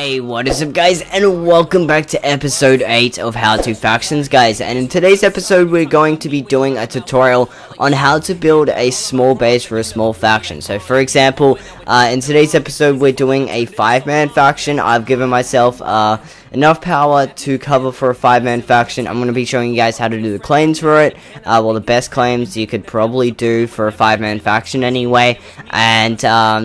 Hey, what is up guys, and welcome back to episode 8 of How To Factions, guys. And in today's episode we're going to be doing a tutorial on how to build a small base for a small faction. So for example, in today's episode we're doing a 5-man faction. I've given myself enough power to cover for a 5-man faction. I'm going to be showing you guys how to do the claims for it, well, the best claims you could probably do for a 5-man faction anyway, and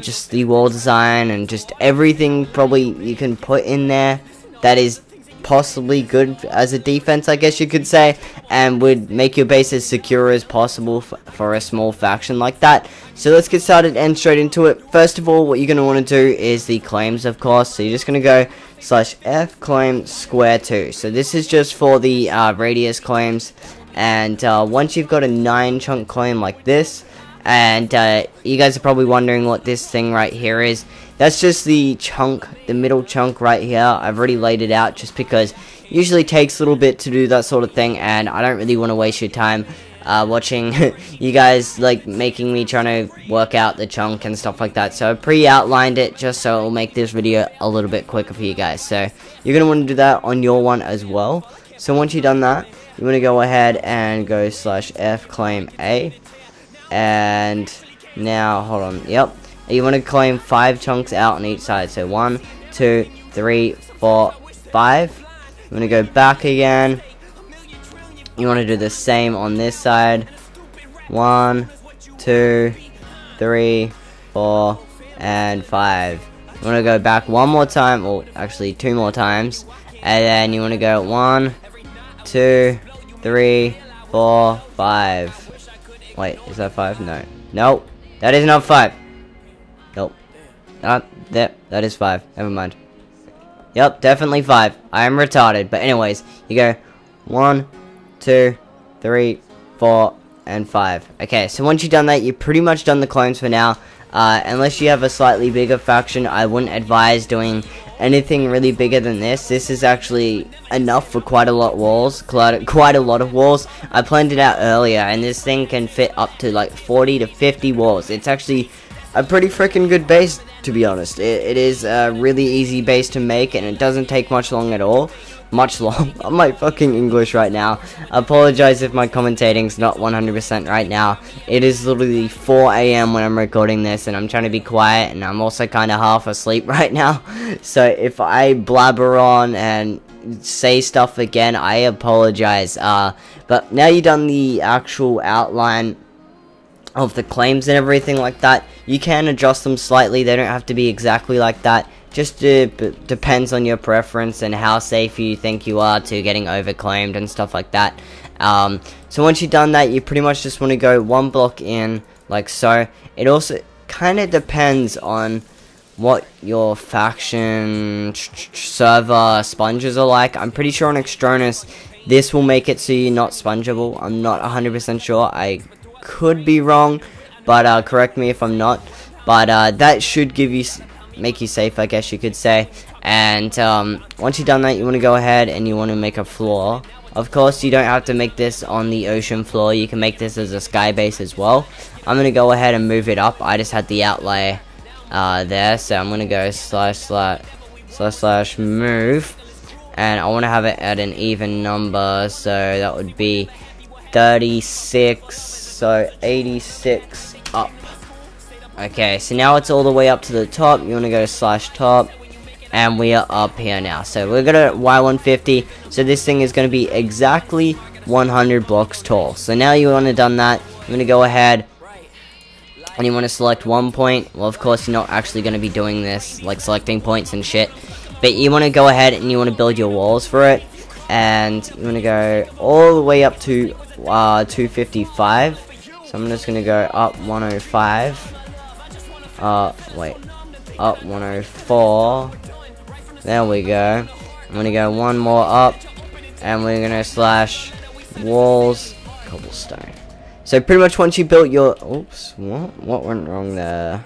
just the wall design and just everything probably you can put in there that is possibly good as a defense, I guess you could say, and would make your base as secure as possible for a small faction like that. So let's get started and straight into it. First of all, what you're going to want to do is the claims, of course. So you're just going to go /f claim square 2. So this is just for the radius claims, and once you've got a 9 chunk claim like this, and you guys are probably wondering what this thing right here is. That's just the chunk, the middle chunk right here. I've already laid it out just because it usually takes a little bit to do that sort of thing, and I don't really want to waste your time watching you guys like making me trying to work out the chunk and stuff like that. So I pre-outlined it just so it'll make this video a little bit quicker for you guys. So you're going to want to do that on your one as well. So once you've done that, you want to go ahead and go /f claim A. And now, hold on, yep. You want to claim 5 chunks out on each side. So 1, 2, 3, 4, 5. You want to go back again. You want to do the same on this side. 1, 2, 3, 4, and 5. You want to go back one more time, or actually 2 more times. And then you want to go 1, 2, 3, 4, 5. Wait, is that 5? No. Nope. That is not 5. Nope. That is 5. Never mind. Yep, definitely 5. I am retarded. But anyways, you go 1, 2, 3, 4, and 5. Okay, so once you've done that, you've pretty much done the clones for now. Unless you have a slightly bigger faction, I wouldn't advise doing anything really bigger than this. This is actually enough for quite a lot of walls. Quite a lot of walls. I planned it out earlier, and this thing can fit up to like 40 to 50 walls. It's actually a pretty freaking good base, to be honest. It is a really easy base to make, and it doesn't take much long at all. I'm like fucking English right now. I apologize if my commentating's not 100% right now. It is literally 4 AM when I'm recording this, and I'm trying to be quiet, and I'm also kind of half asleep right now. So if I blabber on and say stuff again, I apologize. But now you've done the actual outline of the claims and everything like that, you can adjust them slightly. They don't have to be exactly like that. Just depends on your preference and how safe you think you are to getting overclaimed and stuff like that. So once you've done that, you pretty much just want to go 1 block in, like so. It also kind of depends on what your faction server sponges are like. I'm pretty sure on Extronus, this will make it so you're not spongeable. I'm not 100% sure. I could be wrong, but correct me if I'm not. But that should make you safe, I guess you could say. And once you've done that, you want to go ahead and you want to make a floor. Of course, you don't have to make this on the ocean floor. You can make this as a sky base as well. I'm going to go ahead and move it up. I just had the outlay there, so I'm going to go / move, and I want to have it at an even number, so that would be 36, so 86 up. Okay, so now it's all the way up to the top. You want to go /top, and we are up here now. So we're going to Y150, so this thing is going to be exactly 100 blocks tall. So now you want to done that, you're going to go ahead and you want to select 1 point. Well, of course, you're not actually going to be doing this, like selecting points and shit. But you want to go ahead and you want to build your walls for it. And you want to go all the way up to 255. So I'm just going to go up 105. Wait, up 104. There we go. I'm going to go 1 more up. And we're going to /walls cobblestone. So pretty much once you built your... Oops, what went wrong there?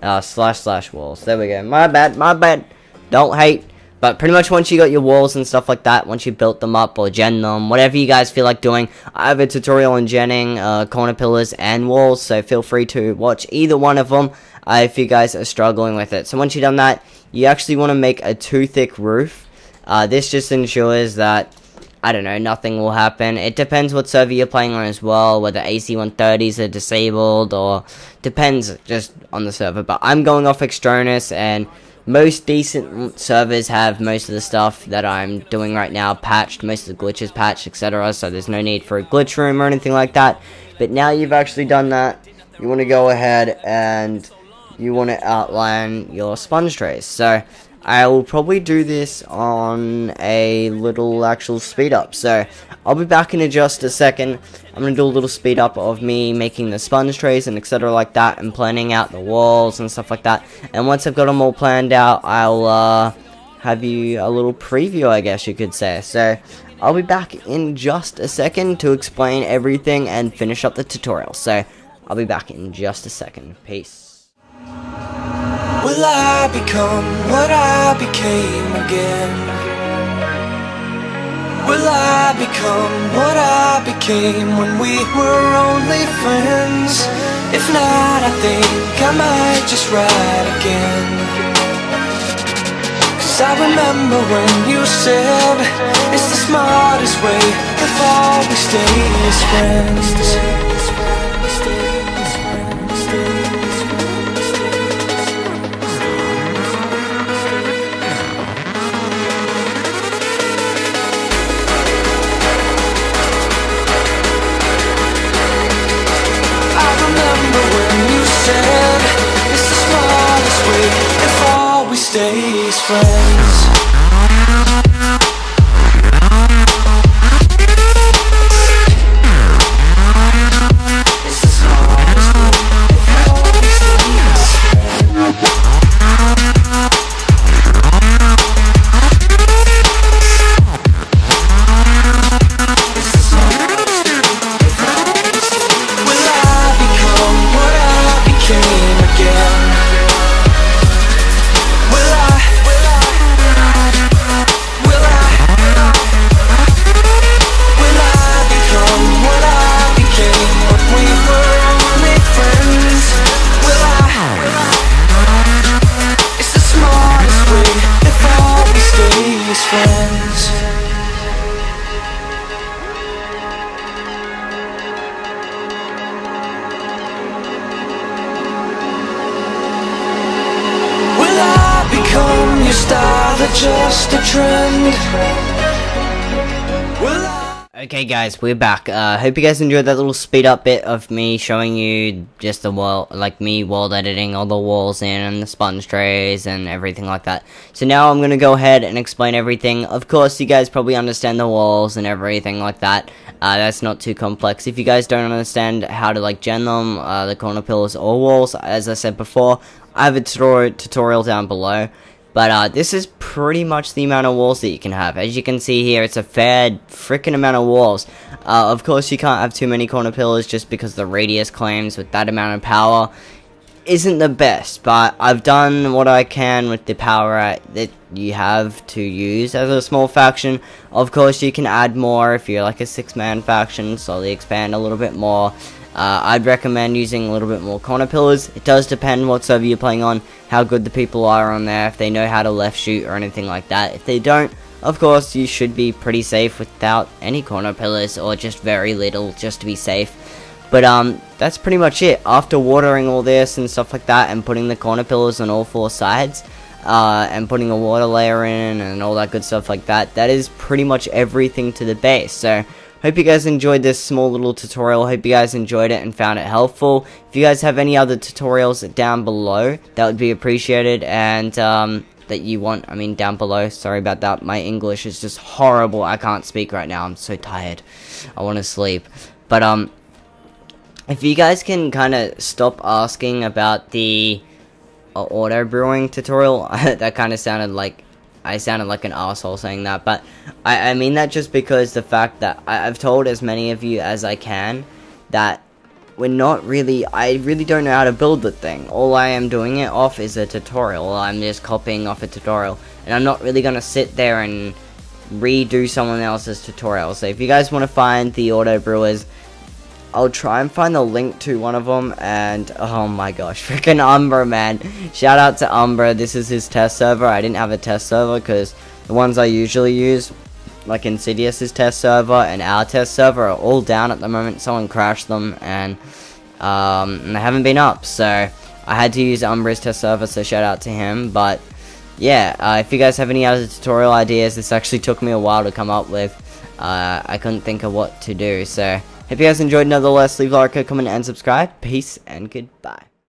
/walls. There we go. My bad. Don't hate. But pretty much once you got your walls and stuff like that, once you built them up or gen them, whatever you guys feel like doing, I have a tutorial on genning corner pillars and walls, so feel free to watch either one of them. if you guys are struggling with it. So once you've done that, you actually want to make a 2 thick roof. This just ensures that, I don't know, nothing will happen. It depends what server you're playing on as well, whether AC-130s are disabled, or depends just on the server. But I'm going off Extronus, and most decent servers have most of the stuff that I'm doing right now patched, most of the glitches patched, etc. So there's no need for a glitch room or anything like that. But now you've actually done that, you want to go ahead and you want to outline your sponge trays. So I will probably do this on a little actual speed up. So I'll be back in just a second. I'm going to do a little speed up of me making the sponge trays and etc. like that, and planning out the walls and stuff like that. And once I've got them all planned out, I'll have you a little preview, I guess you could say. So I'll be back in just a second to explain everything and finish up the tutorial. So I'll be back in just a second. Peace. Will I become what I became again? Will I become what I became when we were only friends? If not, I think I might just write again. 'Cause I remember when you said it's the smartest way if all we stay as friends. Stay as friends. Just a trend. Okay guys, we're back. Hope you guys enjoyed that little speed up bit of me showing you just the wall, like me world editing all the walls in and the sponge trays and everything like that. So now I'm gonna go ahead and explain everything. Of course, you guys probably understand the walls and everything like that. That's not too complex. If you guys don't understand how to like gen them, the corner pillars or walls, as I said before, I have a tutorial down below. But this is pretty much the amount of walls that you can have. As you can see here, it's a fair freaking amount of walls. Of course, you can't have too many corner pillars just because the radius claims with that amount of power isn't the best. But I've done what I can with the power that you have to use as a small faction. Of course, you can add more if you're like a 6-man faction, slowly expand a little bit more. I'd recommend using a little bit more corner pillars. It does depend what server you're playing on, how good the people are on there, if they know how to left shoot or anything like that. If they don't, of course, you should be pretty safe without any corner pillars, or just very little, just to be safe. But that's pretty much it. After watering all this and stuff like that, and putting the corner pillars on all 4 sides, and putting a water layer in and all that good stuff like that, that is pretty much everything to the base. So hope you guys enjoyed this small little tutorial. Hope you guys enjoyed it and found it helpful. If you guys have any other tutorials down below, that would be appreciated. And that you want, I mean, down below. Sorry about that. My English is just horrible. I can't speak right now. I'm so tired. I want to sleep. But if you guys can kind of stop asking about the auto brewing tutorial, that kind of sounded like I sounded like an asshole saying that, but I mean that just because the fact that I've told as many of you as I can that we're not really, I really don't know how to build the thing. All I am doing it off is a tutorial. I'm just copying off a tutorial, and I'm not really going to sit there and redo someone else's tutorial. So if you guys want to find the auto brewers, I'll try and find the link to one of them, and oh my gosh, freaking Umbra, man. Shout out to Umbra. This is his test server. I didn't have a test server because the ones I usually use, like Insidious's test server and our test server, are all down at the moment. Someone crashed them, and they haven't been up, so I had to use Umbra's test server, so shout out to him. But yeah, if you guys have any other tutorial ideas, this actually took me a while to come up with. I couldn't think of what to do, so if you guys enjoyed, nevertheless, leave a like, comment, and subscribe. Peace and goodbye.